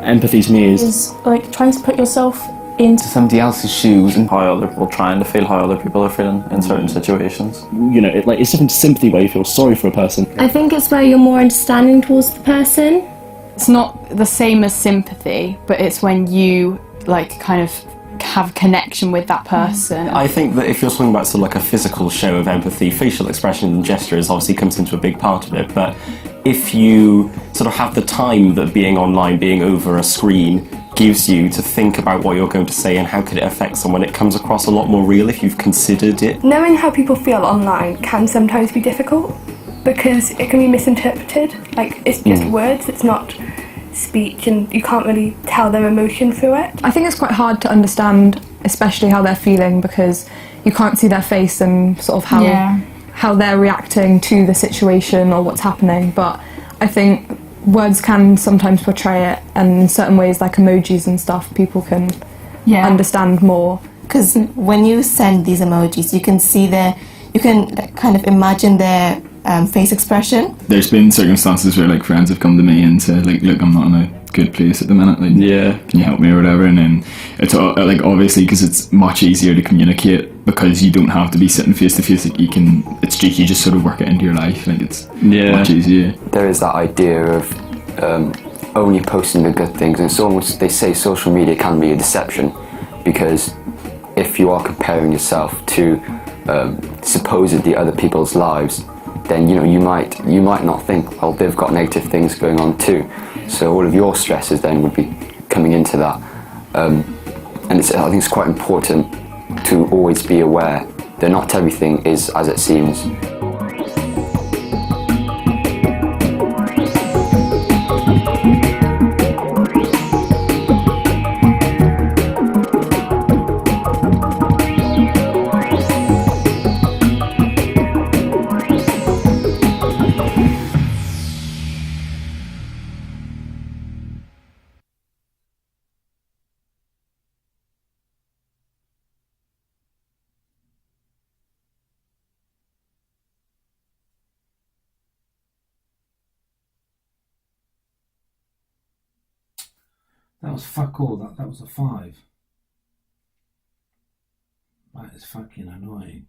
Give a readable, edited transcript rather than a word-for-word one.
empathy to me is like trying to put yourself into somebody else's shoes and how other people trying to feel how other people are feeling in certain situations. You know, it's different to sympathy where you feel sorry for a person. I think it's where you're more understanding towards the person. It's not the same as sympathy, but it's when you like kind of have connection with that person. I think that if you're talking about sort of like a physical show of empathy, facial expression and gestures obviously comes into a big part of it, but if you sort of have the time that being online, being over a screen gives you to think about what you're going to say and how could it affect someone, it comes across a lot more real if you've considered it. Knowing how people feel online can sometimes be difficult because it can be misinterpreted. Like, it's just words, it's not speech, and you can't really tell their emotion through it. I think it's quite hard to understand, especially how they're feeling, because you can't see their face and sort of how they're reacting to the situation or what's happening. But I think words can sometimes portray it, and in certain ways, like emojis and stuff, people can understand more. Because when you send these emojis, you can see you can kind of imagine their face expression. There's been circumstances where like friends have come to me and said like, look, I'm not in a good place at the minute, like, can you help me or whatever, and then it's like obviously because it's much easier to communicate because you don't have to be sitting face to face, like you just sort of work it into your life, like it's much easier. There is that idea of only posting the good things, and it's almost, they say social media can be a deception, because if you are comparing yourself to supposedly other people's lives, then you might not think, well, they've got negative things going on too, so all of your stresses then would be coming into that, and I think it's quite important to always be aware that not everything is as it seems. That was fuck all, that was a 5. That is fucking annoying.